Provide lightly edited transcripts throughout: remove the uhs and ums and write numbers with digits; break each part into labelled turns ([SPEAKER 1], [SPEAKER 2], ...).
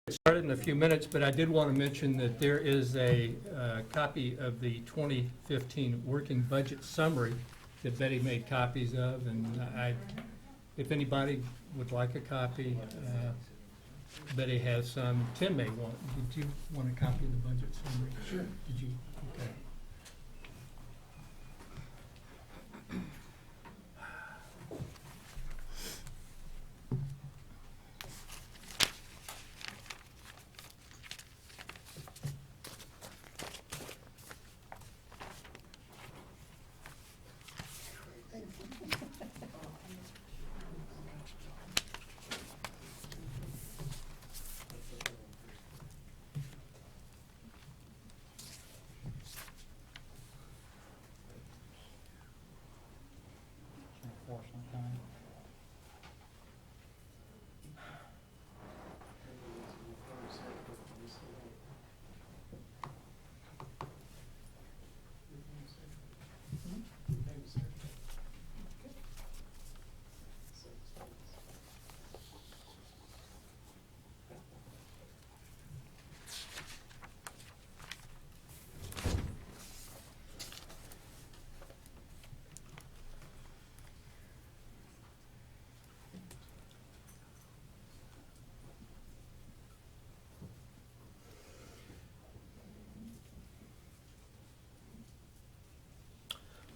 [SPEAKER 1] Started in a few minutes, but I did want to mention that there is a copy of the 2015 working budget summary that Betty made copies of, and if anybody would like a copy, Betty has some. Tim may want. Did you want a copy of the budget summary?
[SPEAKER 2] Sure.
[SPEAKER 1] Did you? Okay.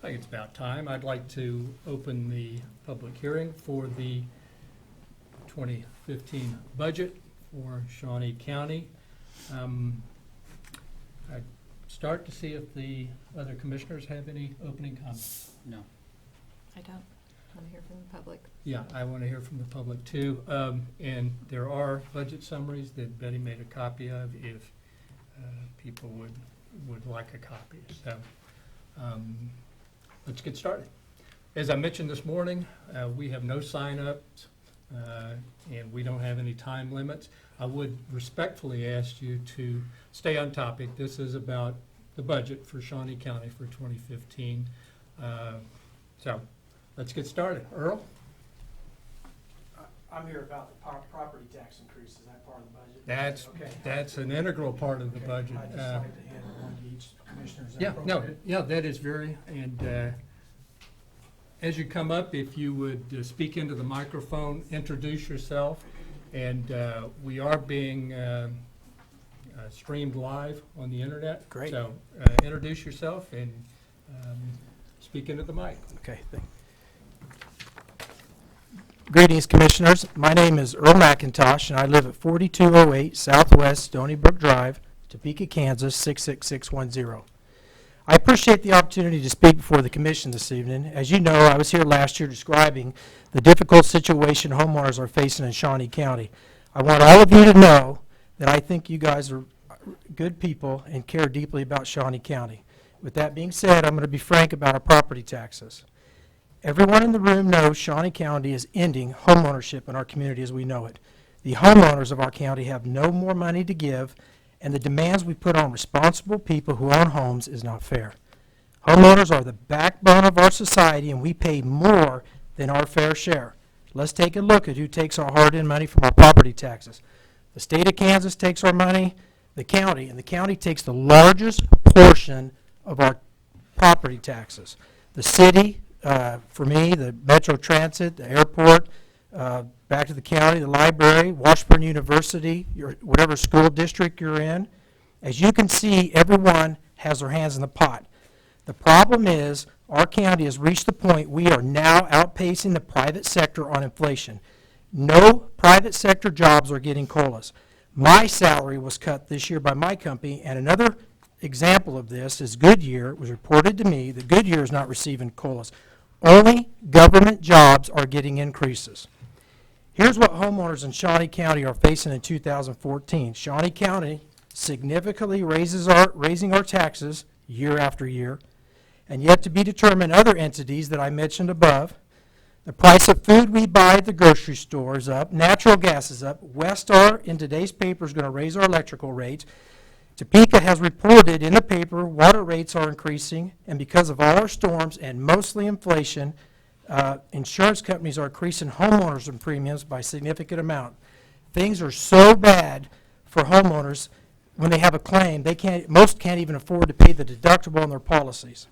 [SPEAKER 1] I think it's about time. I'd like to open the public hearing for the 2015 budget for Shawnee County. I'd start to see if the other commissioners have any opening comments.
[SPEAKER 3] No.
[SPEAKER 4] I don't want to hear from the public.
[SPEAKER 1] Yeah, I want to hear from the public too. And there are budget summaries that Betty made a copy of if people would like a copy. So let's get started. As I mentioned this morning, we have no sign-ups and we don't have any time limits. I would respectfully ask you to stay on topic. This is about the budget for Shawnee County for 2015. So let's get started. Earl?
[SPEAKER 2] I'm here about the property tax increase. Is that part of the budget?
[SPEAKER 1] That's,
[SPEAKER 2] okay.
[SPEAKER 1] that's an integral part of the
[SPEAKER 2] Okay.
[SPEAKER 1] budget.
[SPEAKER 2] I just like to hand one to each commissioner. Is that
[SPEAKER 1] Yeah, no,
[SPEAKER 2] appropriate?
[SPEAKER 1] yeah, that is very, and as you come up, if you would speak into the microphone, introduce yourself, and we are being streamed live on the internet.
[SPEAKER 2] Great.
[SPEAKER 1] So introduce yourself and speak into the mic.
[SPEAKER 2] Okay, Greetings, Commissioners. My name is Earl MacIntosh, and I live at 4208 Southwest Stony Brook Drive, Topeka, Kansas, 66610. I appreciate the opportunity to speak before the Commission this evening. As you know, I was here last year describing the difficult situation homeowners are facing in Shawnee County. I want all of you to know that I think you guys are good people and care deeply about Shawnee County. With that being said, I'm going to be frank about our property taxes. Everyone in the room knows Shawnee County is ending homeownership in our community as we know it. The homeowners of our county have no more money to give, and the demands we put on responsible people who own homes is not fair. Homeowners are the backbone of our society, and we pay more than our fair share. Let's take a look at who takes our hard-earned money from our property taxes. The state of Kansas takes our money, and the county takes the largest portion of our property taxes. The city, for me, the Metro Transit, the airport, back to the county, the library, Washburn University, whatever school district you're in. As you can see, everyone has their hands in the pot. The problem is our county has reached the point we are now outpacing the private sector on inflation. No private sector jobs are getting COLAs. My salary was cut this year by my company, and another example of this is Goodyear. It was reported to me that Goodyear is not receiving COLAs. Only government jobs are getting increases. Here's what homeowners in Shawnee County are facing in 2014. Shawnee County significantly raising our taxes year after year, and yet to be determined other entities that I mentioned above. The price of food we buy at the grocery store is up. Natural gas is up. Westar in today's paper is going to raise our electrical rates. Topeka has reported in the paper water rates are increasing, and because of all our storms and mostly inflation, insurance companies are increasing homeowners and premiums by a significant amount. Things are so bad, for homeowners, when they have a claim, most can't even afford to pay the deductible on their policies.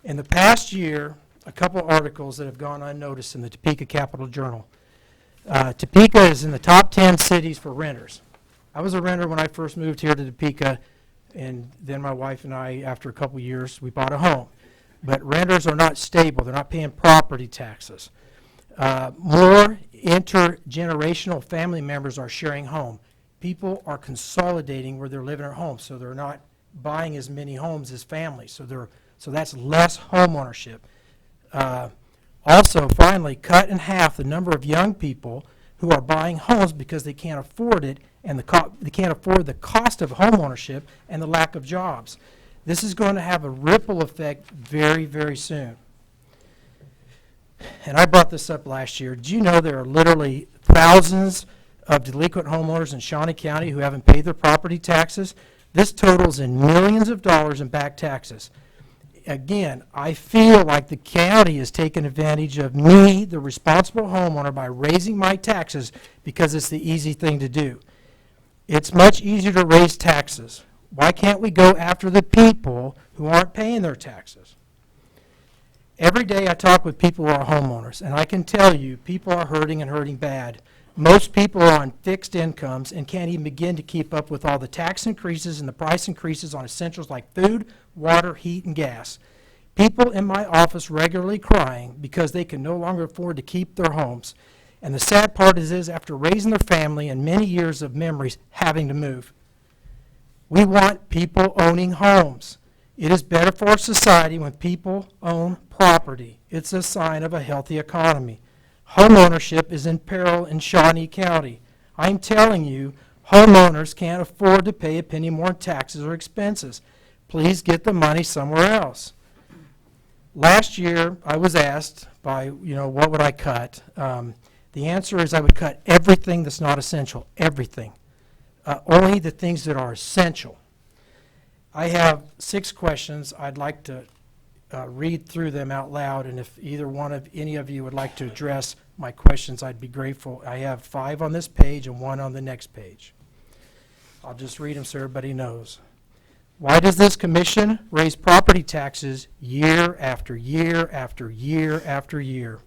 [SPEAKER 2] In the past year, a couple articles that have gone unnoticed in the Topeka Capital Journal. Topeka is in the top 10 cities for renters. I was a renter when I first moved here to Topeka, and then my wife and I, after a couple years, we bought a home. But renters are not stable. They're not paying property taxes. More intergenerational family members are sharing home. People are consolidating where they're living at home, so they're not buying as many homes as families. So that's less home ownership. Also, finally, cut in half the number of young people who are buying homes because they can't afford it, and they can't afford the cost of home ownership and the lack of jobs. This is going to have a ripple effect very, very soon. And I brought this up last year. Do you know there are literally thousands of delinquent homeowners in Shawnee County who haven't paid their property taxes? This totals in millions of dollars in back taxes. Again, I feel like the county is taking advantage of me, the responsible homeowner, by raising my taxes because it's the easy thing to do. It's much easier to raise taxes. Why can't we go after the people who aren't paying their taxes? Every day I talk with people who are homeowners, and I can tell you people are hurting and hurting bad. Most people are on fixed incomes and can't even begin to keep up with all the tax increases and the price increases on essentials like food, water, heat, and gas. People in my office regularly crying because they can no longer afford to keep their homes. And the sad part is after raising their family and many years of memories having to move. We want people owning homes. It is better for our society when people own property. It's a sign of a healthy economy. Home ownership is in peril in Shawnee County. I'm telling you, homeowners can't afford to pay a penny more in taxes or expenses. Please get the money somewhere else. Last year, I was asked by, what would I cut? The answer is I would cut everything that's not essential, everything. Only the things that are essential. I have 6 questions. I'd like to read through them out loud, and if any of you would like to address my questions, I'd be grateful. I have 5 on this page and 1 on the next page. I'll just read them so everybody knows. Why does this commission raise property taxes year after year after year after year?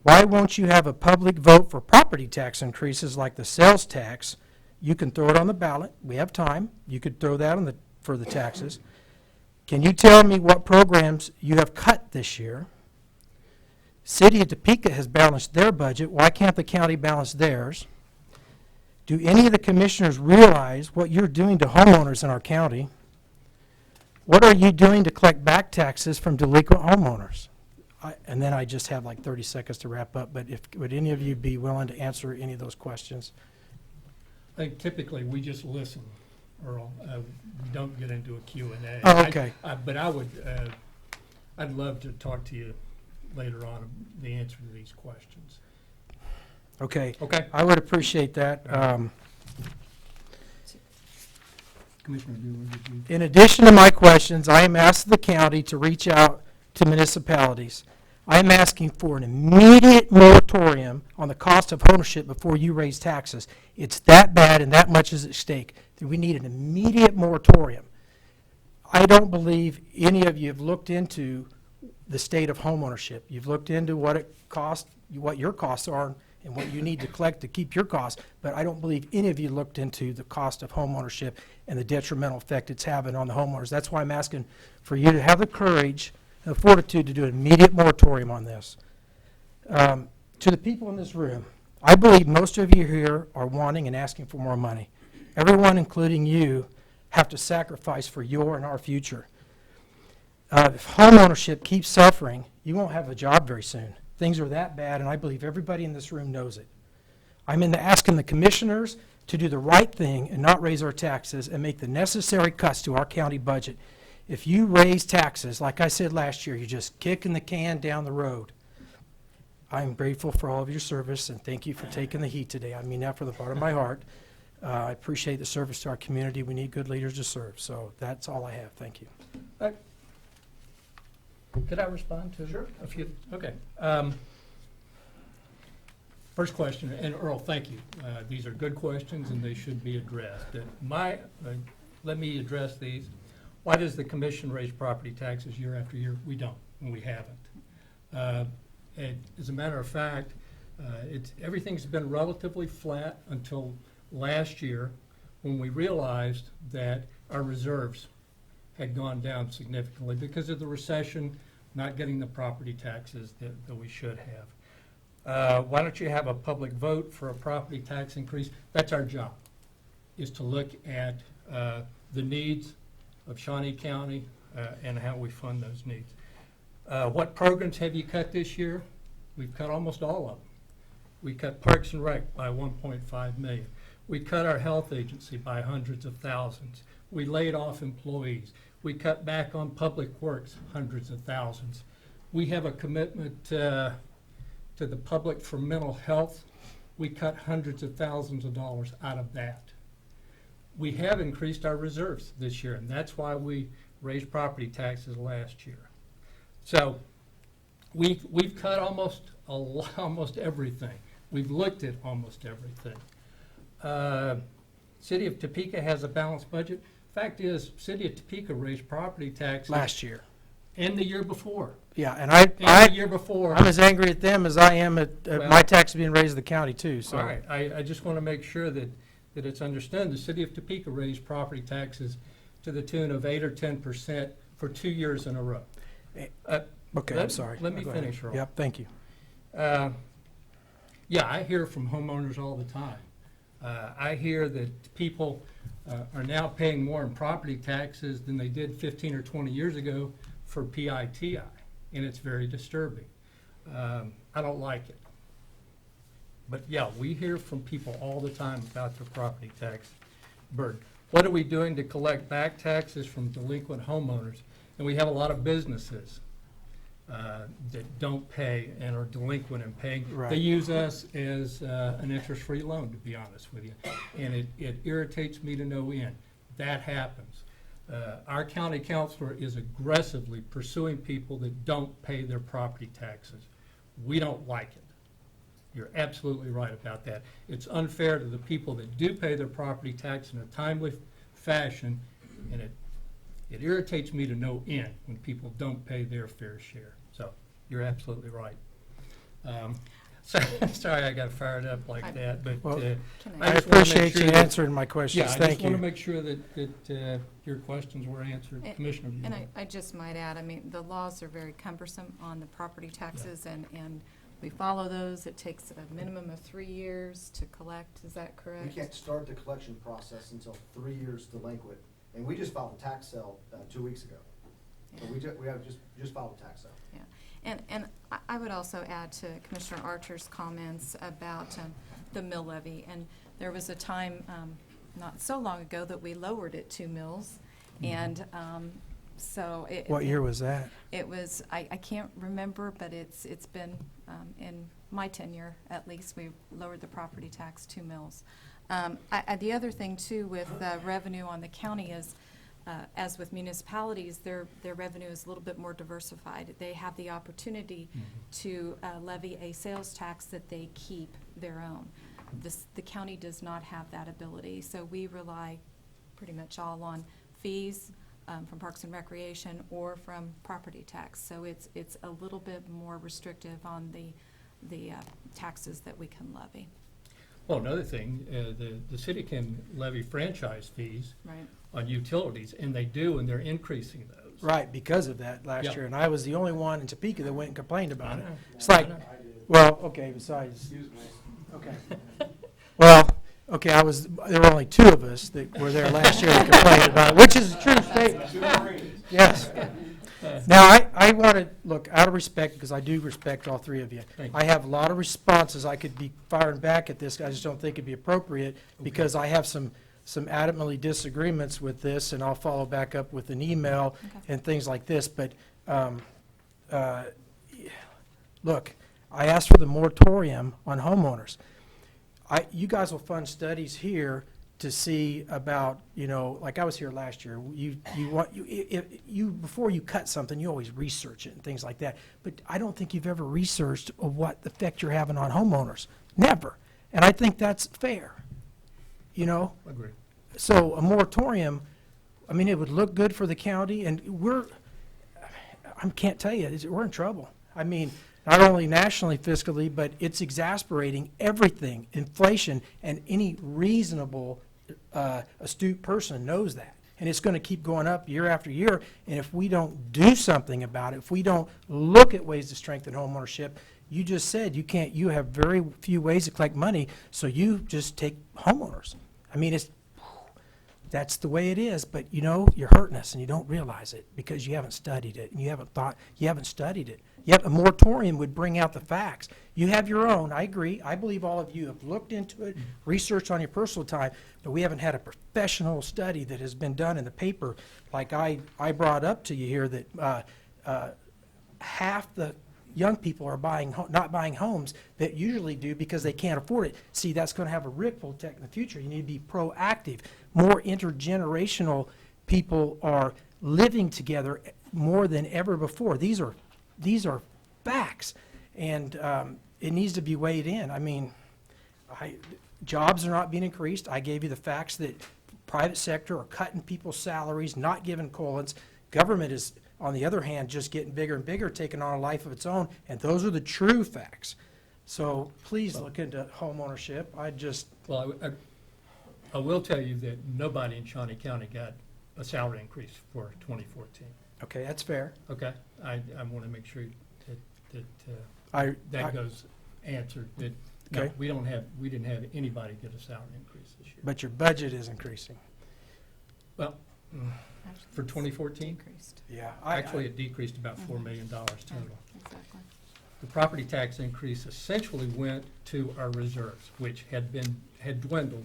[SPEAKER 2] Why won't you have a public vote for property tax increases like the sales tax? You can throw it on the ballot. We have time. You could throw that for the taxes. Can you tell me what programs you have cut this year? City of Topeka has balanced their budget. Why can't the county balance theirs? Do any of the commissioners realize what you're doing to homeowners in our county? What are you doing to collect back taxes from delinquent homeowners? And then I just have like 30 seconds to wrap up, but would any of you be willing to answer any of those questions?
[SPEAKER 1] I think typically we just listen, Earl. We don't get into a Q&A.
[SPEAKER 2] Oh, okay.
[SPEAKER 1] But I'd love to talk to you later on the answer to these questions.
[SPEAKER 2] Okay.
[SPEAKER 1] Okay.
[SPEAKER 2] I would appreciate that.
[SPEAKER 1] Commissioner Bueller, did you?
[SPEAKER 2] In addition to my questions, I am asking the county to reach out to municipalities. I am asking for an immediate moratorium on the cost of ownership before you raise taxes. It's that bad and that much is at stake that we need an immediate moratorium. I don't believe any of you have looked into the state of home ownership. You've looked into what it costs, what your costs are, and what you need to collect to keep your costs, but I don't believe any of you looked into the cost of home ownership and the detrimental effect it's having on the homeowners. That's why I'm asking for you to have the courage and the fortitude to do an immediate moratorium on this. To the people in this room, I believe most of you here are wanting and asking for more money. Everyone, including you, have to sacrifice for your and our future. If home ownership keeps suffering, you won't have a job very soon. Things are that bad, and I believe everybody in this room knows it. I'm asking the commissioners to do the right thing and not raise our taxes and make the necessary cuts to our county budget. If you raise taxes, like I said last year, you're just kicking the can down the road. I'm grateful for all of your service, and thank you for taking the heat today. I mean that from the bottom of my heart. I appreciate the service to our community. We need good leaders to serve. So that's all I have. Thank you.
[SPEAKER 1] Could I respond to a few? Okay. First question, and Earl, thank you. These are good questions and they should be addressed. Let me address these. Why does the commission raise property taxes year after year? We don't, and we haven't. And as a matter of fact, everything's been relatively flat until last year when we realized that our reserves had gone down significantly because of the recession, not getting the property taxes that we should have. Why don't you have a public vote for a property tax increase? That's our job, is to look at the needs of Shawnee County and how we fund those needs. What programs have you cut this year? We've cut almost all of them. We cut Parks and Rec by $1.5 million. We cut our health agency by hundreds of thousands. We laid off employees. We cut back on public works, hundreds of thousands. We have a commitment to the public for mental health. We cut hundreds of thousands of dollars out of that. We have increased our reserves this year, and that's why we raised property taxes last year. So we've cut almost everything. We've looked at almost everything. City of Topeka has a balanced budget. Fact is, City of Topeka raised property taxes
[SPEAKER 2] Last year.
[SPEAKER 1] and the year before.
[SPEAKER 2] Yeah, and
[SPEAKER 1] And the year before.
[SPEAKER 2] I'm as angry at them as I am at
[SPEAKER 1] Well-
[SPEAKER 2] my tax being raised in the county too, so.
[SPEAKER 1] All right, I just want to make sure that it's understood. The City of Topeka raised property taxes to the tune of 8 or 10% for 2 years in a row.
[SPEAKER 2] Okay, I'm sorry.
[SPEAKER 1] Let me
[SPEAKER 2] Go ahead.
[SPEAKER 1] finish, Earl.
[SPEAKER 2] Yep, thank you.
[SPEAKER 1] Yeah, I hear from homeowners all the time. I hear that people are now paying more in property taxes than they did 15 or 20 years ago for PITI, and it's very disturbing. I don't like it. But yeah, we hear from people all the time about their property tax burden. What are we doing to collect back taxes from delinquent homeowners? And we have a lot of businesses that don't pay and are delinquent in paying.
[SPEAKER 2] Right.
[SPEAKER 1] They use us as an interest-free loan, to be honest with you. And it irritates me to no end. That happens. Our county counselor is aggressively pursuing people that don't pay their property taxes. We don't like it. You're absolutely right about that. It's unfair to the people that do pay their property tax in a timely fashion, and it irritates me to no end when people don't pay their fair share. So you're absolutely right. Sorry I got fired up like that, but
[SPEAKER 2] Well,
[SPEAKER 4] Can
[SPEAKER 2] I
[SPEAKER 1] just wanna make
[SPEAKER 2] appreciate
[SPEAKER 1] sure
[SPEAKER 2] you
[SPEAKER 1] that-
[SPEAKER 2] answering my questions,
[SPEAKER 1] yeah, I
[SPEAKER 2] thank
[SPEAKER 1] just want to
[SPEAKER 2] you.
[SPEAKER 1] make sure that your questions were answered.
[SPEAKER 4] And-
[SPEAKER 1] Commissioner Buell.
[SPEAKER 4] And I just might add, I mean, the laws are very cumbersome on the property taxes, and we follow those. It takes a minimum of 3 years to collect, is that
[SPEAKER 3] We
[SPEAKER 4] correct?
[SPEAKER 3] can't start the collection process until 3 years delinquent, and we just filed a tax sale 2 weeks ago. So we have just filed a tax sale.
[SPEAKER 4] Yeah, and I would also add to Commissioner Archer's comments about the mill levy. And there was a time, not so long ago, that we lowered it 2 mills. And so it.
[SPEAKER 2] What year was that?
[SPEAKER 4] It was, I can't remember, but it's been, in my tenure at least, we lowered the property tax 2 mills. The other thing too with revenue on the county is, as with municipalities, their revenue is a little bit more diversified. They have the opportunity to levy a sales tax that they keep their own. The county does not have that ability, so we rely pretty much all on fees from Parks and Recreation or from property tax. So it's a little bit more restrictive on the taxes that we can levy.
[SPEAKER 1] Well, another thing, the city can levy franchise fees
[SPEAKER 4] Right.
[SPEAKER 1] on utilities, and they do, and they're increasing those.
[SPEAKER 2] Right, because of that last
[SPEAKER 1] Yeah.
[SPEAKER 2] year, and I was the only one in Topeka that went and complained
[SPEAKER 1] I
[SPEAKER 2] about it.
[SPEAKER 1] know.
[SPEAKER 2] It's like,
[SPEAKER 1] I know.
[SPEAKER 2] well, okay, besides, okay. Well, okay, there were only 2 of us that were there last year and complained about it, which is a true statement. Yes. Now, I want to, look, out of respect, because I do respect all 3 of you,
[SPEAKER 1] Thank
[SPEAKER 2] I have a lot of responses. I could be firing back at this. I just don't think it'd be appropriate, because I have some adamantly disagreements with this, and I'll follow back up with an email
[SPEAKER 4] Okay.
[SPEAKER 2] and things like this. But, look, I asked for the moratorium on homeowners. You guys will fund studies here to see about, like I was here last year. Before you cut something, you always research it and things like that. But I don't think you've ever researched what effect you're having on homeowners. Never. And I think that's fair, you know?
[SPEAKER 1] Agree.
[SPEAKER 2] So a moratorium, I mean, it would look good for the county, and I can't tell you, we're in trouble. I mean, not only nationally, fiscally, but it's exasperating everything, inflation, and any reasonable, astute person knows that. And it's going to keep going up year after year, and if we don't do something about it, if we don't look at ways to strengthen homeownership, you just said you have very few ways to collect money, so you just take homeowners. I mean, that's the way it is, but you know, you're hurting us and you don't realize it because you haven't studied it and you haven't studied it. Yet a moratorium would bring out the facts. You have your own, I agree. I believe all of you have looked into it, researched on your personal time, but we haven't had a professional study that has been done in the paper. Like I brought up to you here that half the young people are not buying homes that usually do because they can't afford it. See, that's going to have a ripple effect in the future. You need to be proactive. More intergenerational people are living together more than ever before. These are facts, and it needs to be weighed in. I mean, jobs are not being increased. I gave you the facts that private sector are cutting people's salaries, not giving colons. Government is, on the other hand, just getting bigger and bigger, taking on a life of its own, and those are the true facts. So please look into home ownership.
[SPEAKER 1] Well, I will tell you that nobody in Shawnee County got a salary increase for 2014.
[SPEAKER 2] Okay, that's fair.
[SPEAKER 1] Okay? I want to make sure that that goes answered. That, no,
[SPEAKER 2] Okay.
[SPEAKER 1] we didn't have anybody get a salary increase this year.
[SPEAKER 2] But your budget is increasing.
[SPEAKER 1] Well, for 2014,
[SPEAKER 4] Increased.
[SPEAKER 2] Yeah.
[SPEAKER 1] actually it decreased about $4 million total.
[SPEAKER 4] Exactly.
[SPEAKER 1] The property tax increase essentially went to our reserves, which had dwindled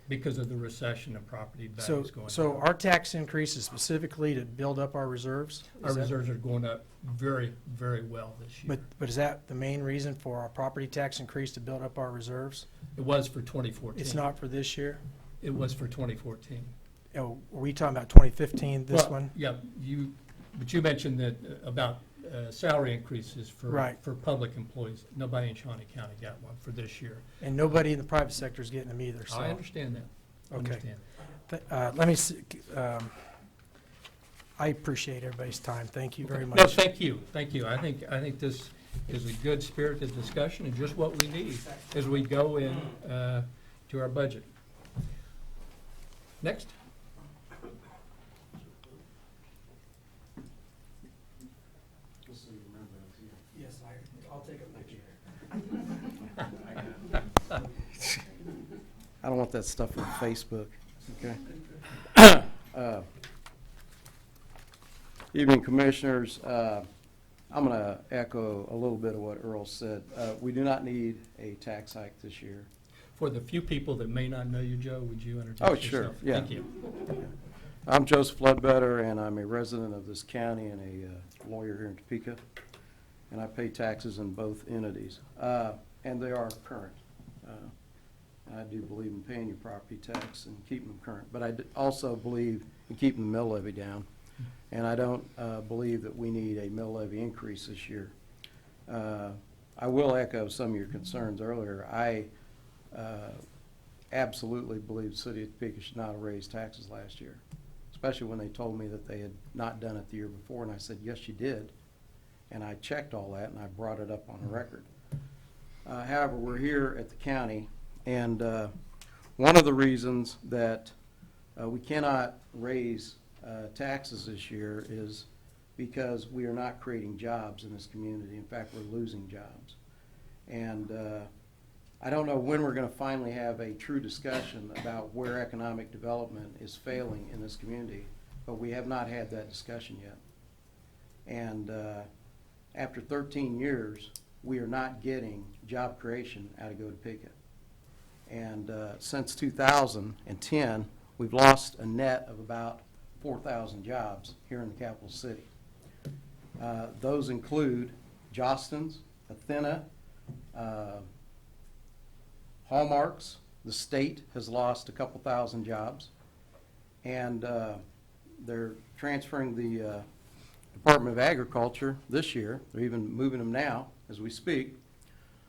[SPEAKER 1] because of the recession and property values going
[SPEAKER 2] So
[SPEAKER 1] down.
[SPEAKER 2] our tax increase is specifically to build up our reserves?
[SPEAKER 1] Our
[SPEAKER 2] Is that-
[SPEAKER 1] reserves are going up very, very well this year.
[SPEAKER 2] But is that the main reason for our property tax increase, to build up our reserves?
[SPEAKER 1] It was for 2014.
[SPEAKER 2] It's not for this year?
[SPEAKER 1] It was for 2014.
[SPEAKER 2] Oh, were we talking about 2015, this
[SPEAKER 1] Well,
[SPEAKER 2] one?
[SPEAKER 1] Yeah, but you mentioned that about salary increases
[SPEAKER 2] Right.
[SPEAKER 1] for public employees. Nobody in Shawnee County got one for this year.
[SPEAKER 2] And nobody in the private sector is getting them either, so.
[SPEAKER 1] I understand that. I
[SPEAKER 2] Okay.
[SPEAKER 1] understand.
[SPEAKER 2] Let me see, I appreciate everybody's time. Thank you very much.
[SPEAKER 1] No, thank you, thank you. I think this is a good spirited discussion and just what we need as we go in to our budget. Next.
[SPEAKER 2] Yes, I'll take a picture.
[SPEAKER 5] I don't want that stuff on Facebook, okay? Evening, Commissioners. I'm going to echo a little bit of what Earl said. We do not need a tax hike this year.
[SPEAKER 1] For the few people that may not know you, Joe, would you introduce
[SPEAKER 5] Oh,
[SPEAKER 1] yourself?
[SPEAKER 5] sure, yeah.
[SPEAKER 1] Thank you.
[SPEAKER 5] I'm Joseph Ledbetter, and I'm a resident of this county and a lawyer here in Topeka, and I pay taxes in both entities, and they are current. I do believe in paying your property tax and keeping them current, but I also believe in keeping the mill levy down, and I don't believe that we need a mill levy increase this year. I will echo some of your concerns earlier. I absolutely believe the city of Topeka should not have raised taxes last year, especially when they told me that they had not done it the year before, and I said, yes, you did. And I checked all that, and I brought it up on the record. However, we're here at the county, and one of the reasons that we cannot raise taxes this year is because we are not creating jobs in this community. In fact, we're losing jobs. And I don't know when we're going to finally have a true discussion about where economic development is failing in this community, but we have not had that discussion yet. And after 13 years, we are not getting job creation out of Go Topeka. And since 2010, we've lost a net of about 4,000 jobs here in the capital city. Those include Jostens, Athena, Hallmarks. The state has lost a couple thousand jobs, and they're transferring the Department of Agriculture this year. They're even moving them now as we speak.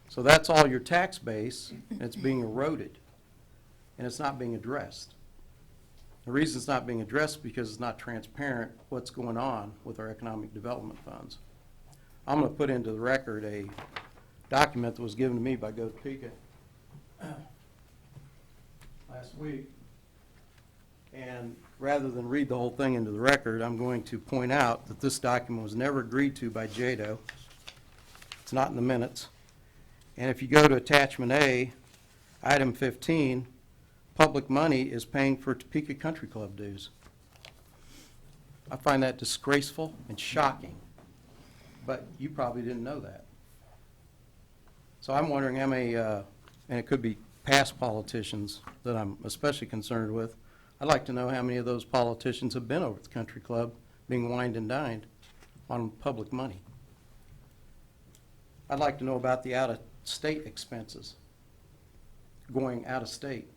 [SPEAKER 5] So that's all your tax base, and it's being eroded, and it's not being addressed. The reason it's not being addressed is because it's not transparent what's going on with our economic development funds. I'm going to put into the record a document that was given to me by Go Topeka last week. And rather than read the whole thing into the record, I'm going to point out that this document was never agreed to by JADO. It's not in the minutes. And if you go to attachment A, item 15, public money is paying for Topeka Country Club dues. I find that disgraceful and shocking, but you probably didn't know that. So I'm wondering how many, and it could be past politicians that I'm especially concerned with. I'd like to know how many of those politicians have been over at the country club being wined and dined on public money. I'd like to know about the out-of-state expenses, going out of state,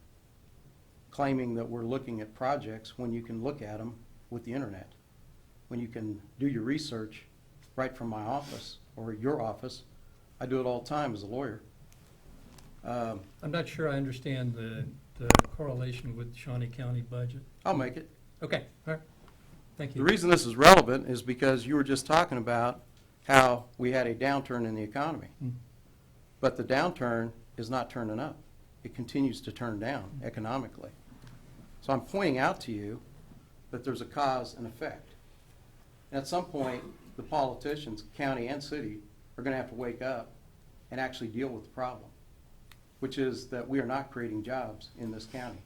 [SPEAKER 5] claiming that we're looking at projects when you can look at them with the internet, when you can do your research right from my office or your office. I do it all the time as a lawyer.
[SPEAKER 1] I'm not sure I understand the correlation with Shawnee County budget.
[SPEAKER 5] I'll make it.
[SPEAKER 1] Okay, all right, thank
[SPEAKER 5] The
[SPEAKER 1] you.
[SPEAKER 5] reason this is relevant is because you were just talking about how we had a downturn in the economy.
[SPEAKER 1] Mm.
[SPEAKER 5] But the downturn is not turning up. It continues to turn down economically. So I'm pointing out to you that there's a cause and effect. And at some point, the politicians, county and city, are going to have to wake up and actually deal with the problem, which is that we are not creating jobs in this county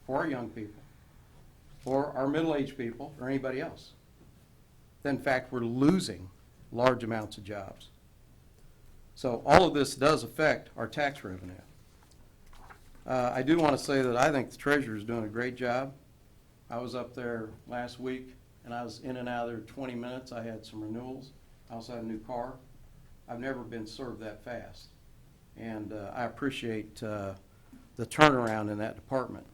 [SPEAKER 5] for our young people, or our middle-aged people, or anybody else. In fact, we're losing large amounts of jobs. So all of this does affect our tax revenue. I do want to say that I think the treasurer is doing a great job. I was up there last week, and I was in and out of there 20 minutes. I had some renewals. I also had a new car. I've never been served that fast. And I appreciate the turnaround in that department.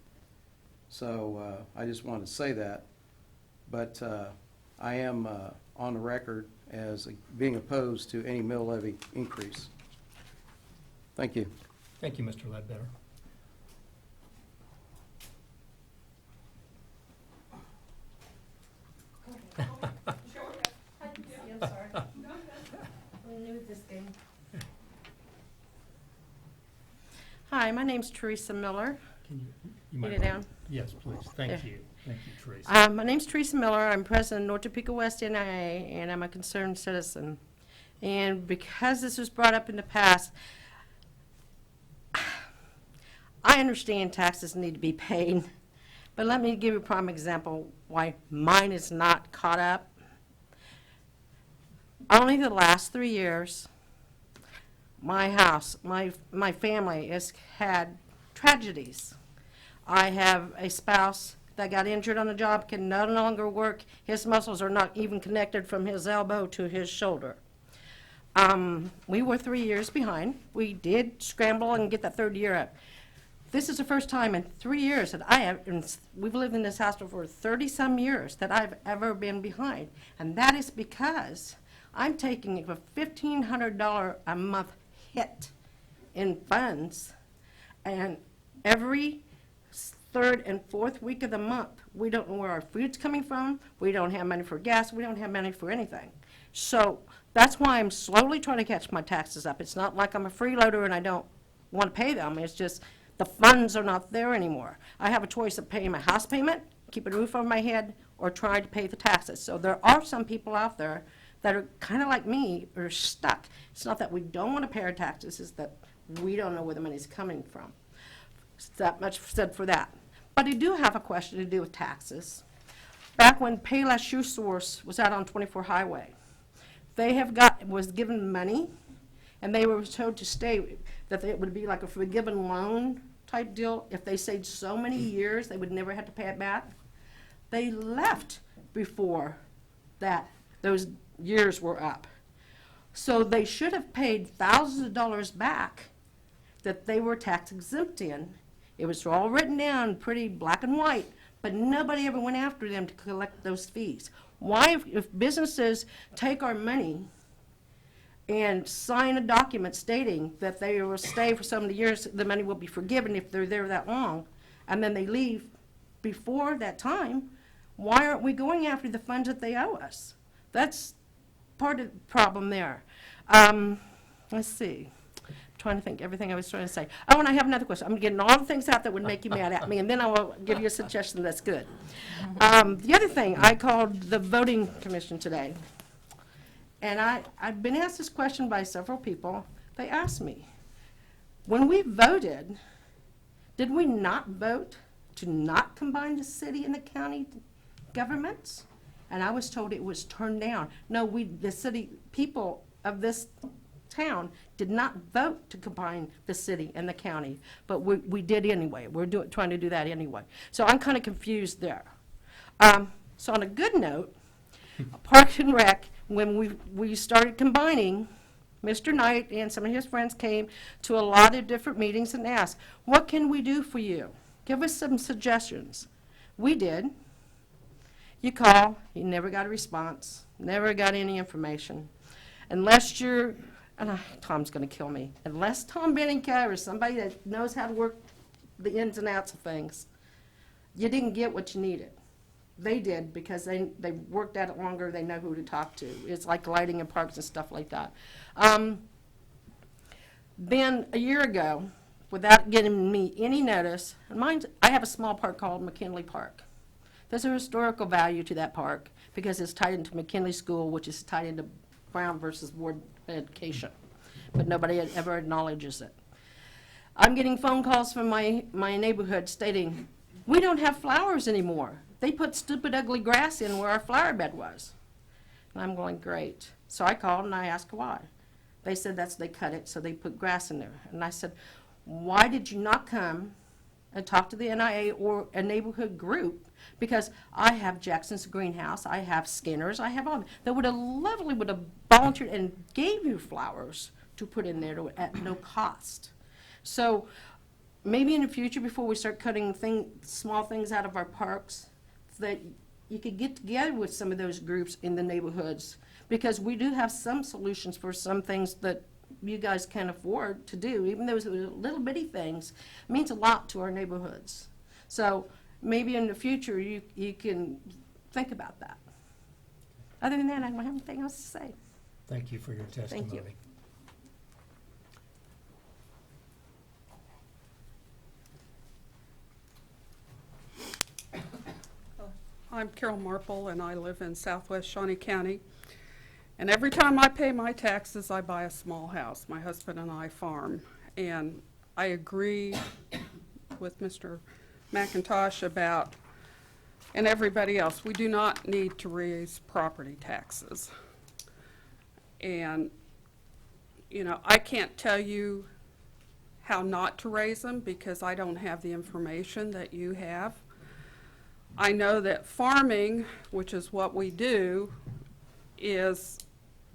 [SPEAKER 5] So I just wanted to say that. But I am on the record as being opposed to any mill levy increase. Thank you.
[SPEAKER 1] Thank you, Mr. Ledbetter.
[SPEAKER 6] I'm sorry. I'm new at this game. Hi, my name's Teresa Miller.
[SPEAKER 1] Can you
[SPEAKER 6] Get
[SPEAKER 1] might
[SPEAKER 6] it down?
[SPEAKER 1] Yes, please. Thank
[SPEAKER 6] There.
[SPEAKER 1] you. Thank you, Teresa.
[SPEAKER 6] My name's Teresa Miller. I'm president of North Topeka West NIA, and I'm a concerned citizen. And because this was brought up in the past, I understand taxes need to be paid, but let me give you a prime example why mine is not caught up. Only the last 3 years, my house, my family has had tragedies. I have a spouse that got injured on the job, can no longer work. His muscles are not even connected from his elbow to his shoulder. We were 3 years behind. We did scramble and get that third year up. This is the first time in 3 years that I have, and we've lived in this house for 30-some years, that I've ever been behind. And that is because I'm taking a $1,500 a month hit in funds, and every third and fourth week of the month, we don't know where our food's coming from, we don't have money for gas, we don't have money for anything. So that's why I'm slowly trying to catch my taxes up. It's not like I'm a freeloader and I don't want to pay them, it's just the funds are not there anymore. I have a choice of paying my house payment, keeping a roof over my head, or trying to pay the taxes. So there are some people out there that are kind of like me, are stuck. It's not that we don't want to pay our taxes, it's that we don't know where the money's coming from. So that much said for that. But I do have a question to do with taxes. Back when Payless Shoe Source was out on 24 Highway, they was given money, and they were told to stay, that it would be like a forgiven loan type deal. If they stayed so many years, they would never have to pay it back. They left before those years were up. So they should have paid thousands of dollars back that they were tax exempt in. It was all written down pretty black and white, but nobody ever went after them to collect those fees. Why, if businesses take our money and sign a document stating that they will stay for so many years, the money will be forgiven if they're there that long, and then they leave before that time, why aren't we going after the funds that they owe us? That's part of the problem there. Let's see. I'm trying to think everything I was trying to say. Oh, and I have another question. I'm getting all the things out that would make you mad at me, and then I will give you a suggestion that's good. The other thing, I called the voting commission today, and I've been asked this question by several people. They asked me, when we voted, did we not vote to not combine the city and the county governments? And I was told it was turned down. No, the city people of this town did not vote to combine the city and the county, but we did anyway. We're trying to do that anyway. So I'm kind of confused there. So on a good note, Parks and Rec, when we started combining, Mr. Knight and some of his friends came to a lot of different meetings and asked, what can we do for you? Give us some suggestions. We did. You call, you never got a response, never got any information. Unless you're, and Tom's going to kill me, unless Tom Bennington or somebody that knows how to work the ins and outs of things, you didn't get what you needed. They did because they worked at it longer, they know who to talk to. It's like lighting in parks and stuff like that. Then a year ago, without getting me any notice, and I have a small park called McKinley Park. There's a historical value to that park because it's tied into McKinley School, which is tied into Brown versus Board of Education, but nobody ever acknowledges it. I'm getting phone calls from my neighborhood stating, we don't have flowers anymore. They put stupid ugly grass in where our flower bed was. And I'm going, great. So I called and I asked why. They said they cut it, so they put grass in there. And I said, why did you not come and talk to the NIA or a neighborhood group? Because I have Jackson's Greenhouse, I have Skinner's, I have all that would have volunteered and gave you flowers to put in there at no cost. So maybe in the future, before we start cutting small things out of our parks, that you could get together with some of those groups in the neighborhoods, because we do have some solutions for some things that you guys can't afford to do. Even those little bitty things means a lot to our neighborhoods. So maybe in the future you can think about that. Other than that, I don't have anything else to say.
[SPEAKER 1] Thank you for your testimony.
[SPEAKER 6] Thank you.
[SPEAKER 7] I'm Carol Morphol, and I live in southwest Shawnee County. And every time I pay my taxes, I buy a small house. My husband and I farm. And I agree with Mr. MacIntosh about, and everybody else, we do not need to raise property taxes. And, you know, I can't tell you how not to raise them because I don't have the information that you have. I know that farming, which is what we do, is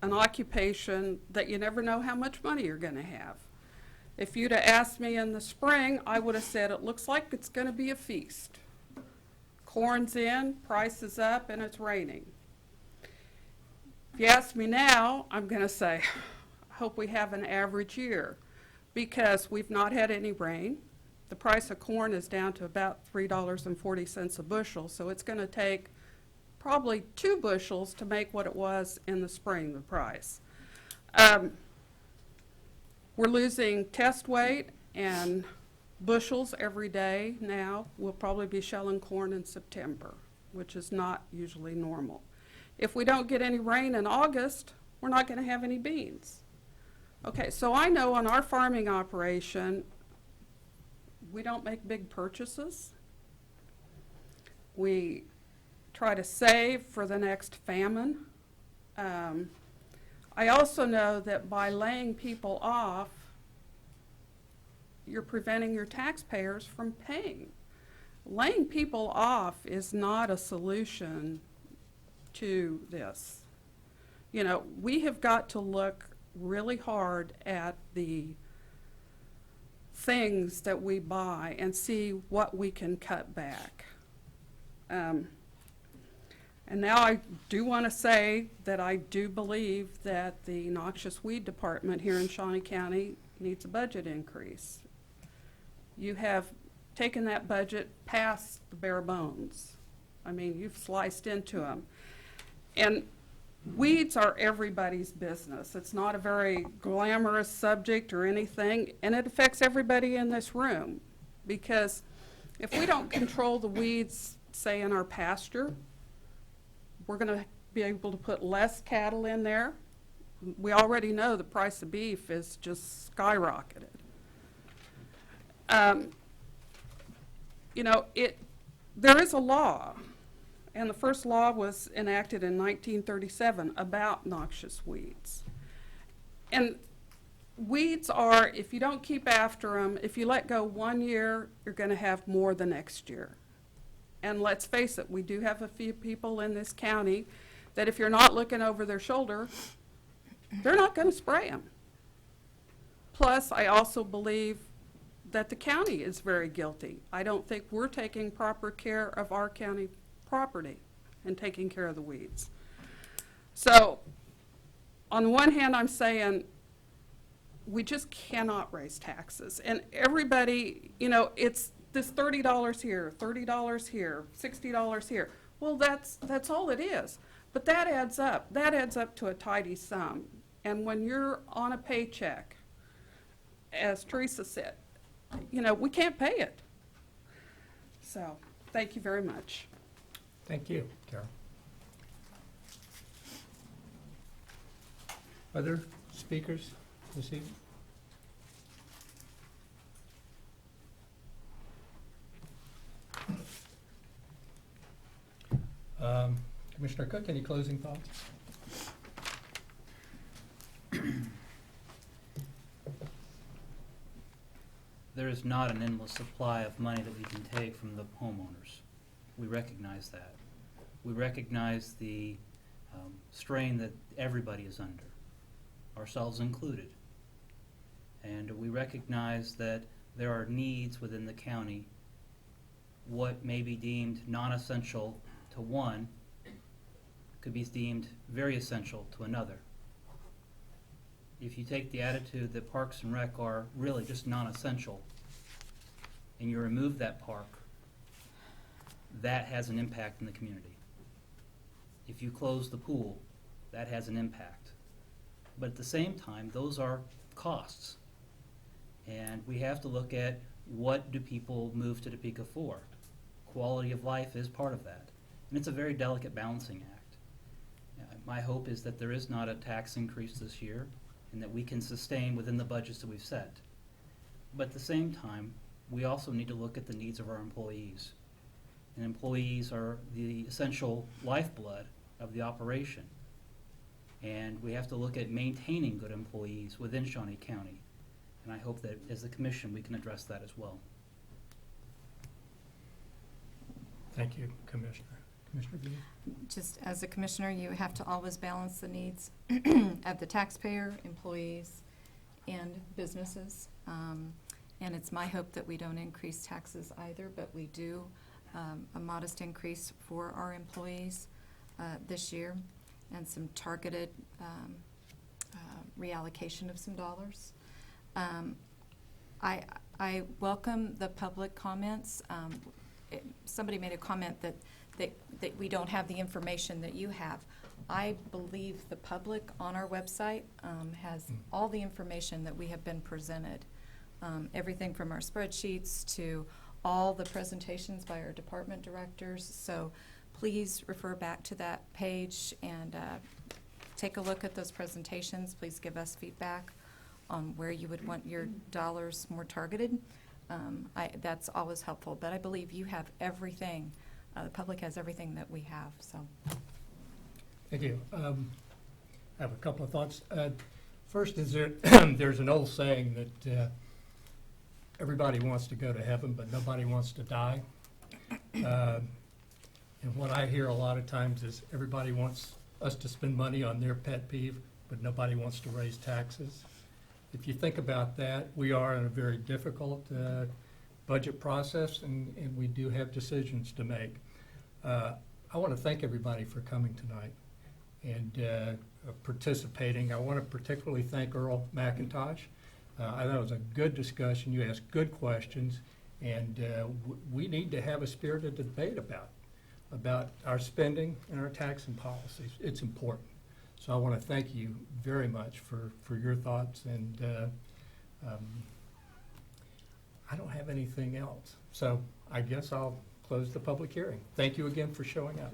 [SPEAKER 7] an occupation that you never know how much money you're going to have. If you'd have asked me in the spring, I would have said it looks like it's going to be a feast. Corn's in, price is up, and it's raining. If you ask me now, I'm going to say, I hope we have an average year because we've not had any rain. The price of corn is down to about $3.40 a bushel, so it's going to take probably 2 bushels to make what it was in the spring, the price. We're losing test weight and bushels every day now. We'll probably be shelling corn in September, which is not usually normal. If we don't get any rain in August, we're not going to have any beans. Okay, so I know on our farming operation, we don't make big purchases. We try to save for the next famine. I also know that by laying people off, you're preventing your taxpayers from paying. Laying people off is not a solution to this. You know, we have got to look really hard at the things that we buy and see what we can cut back. And And now I do want to say that I do believe that the noxious weed department here in Shawnee County needs a budget increase. You have taken that budget past the bare bones. I mean, you've sliced into them. And weeds are everybody's business. It's not a very glamorous subject or anything, and it affects everybody in this room. Because if we don't control the weeds, say in our pasture, we're going to be able to put less cattle in there. We already know the price of beef is just skyrocketed. You know, there is a law, and the first law was enacted in 1937 about noxious weeds. And weeds are, if you don't keep after them, if you let go 1 year, you're going to have more the next year. And let's face it, we do have a few people in this county that if you're not looking over their shoulder, they're not going to spray them. Plus, I also believe that the county is very guilty. I don't think we're taking proper care of our county property and taking care of the weeds. So, on the one hand, I'm saying we just cannot raise taxes. And everybody, you know, it's this $30 here, $30 here, $60 here. Well, that's all it is. But that adds up. That adds up to a tidy sum. And when you're on a paycheck, as Teresa said, you know, we can't pay it. So, thank you very much.
[SPEAKER 1] Thank you, Carol. Other speakers this evening? Commissioner Cook, any closing thoughts?
[SPEAKER 8] There is not an endless supply of money that we can take from the homeowners. We recognize that. We recognize the strain that everybody is under, ourselves included. And we recognize that there are needs within the county. What may be deemed non-essential to one could be deemed very essential to another. If you take the attitude that Parks and Rec are really just non-essential, and you remove that park, that has an impact in the community. If you close the pool, that has an impact. But at the same time, those are costs. And we have to look at what do people move to Topeka for. Quality of life is part of that. And it's a very delicate balancing act. My hope is that there is not a tax increase this year and that we can sustain within the budgets that we've set. But at the same time, we also need to look at the needs of our employees. And employees are the essential lifeblood of the operation. And we have to look at maintaining good employees within Shawnee County. And I hope that as a commission we can address that as well.
[SPEAKER 1] Thank you, Commissioner. Commissioner Bean?
[SPEAKER 4] Just as a commissioner, you have to always balance the needs of the taxpayer, employees, and businesses. And it's my hope that we don't increase taxes either, but we do a modest increase for our employees this year and some targeted reallocation of some dollars. I welcome the public comments. Somebody made a comment that we don't have the information that you have. I believe the public on our website has all the information that we have been presented. Everything from our spreadsheets to all the presentations by our department directors. So please refer back to that page and take a look at those presentations. Please give us feedback on where you would want your dollars more targeted. That's always helpful, but I believe you have everything. The public has everything that we have, so.
[SPEAKER 1] Thank you. I have a couple of thoughts. First is there's an old saying that everybody wants to go to heaven, but nobody wants to die. And what I hear a lot of times is everybody wants us to spend money on their pet peeve, but nobody wants to raise taxes. If you think about that, we are in a very difficult budget process, and we do have decisions to make. I want to thank everybody for coming tonight and participating. I want to particularly thank Earl MacIntosh. I thought it was a good discussion. You asked good questions, and we need to have a spirited debate about our spending and our taxing policies. It's important. So I want to thank you very much for your thoughts, and I don't have anything else. So I guess I'll close the public hearing. Thank you again for showing up.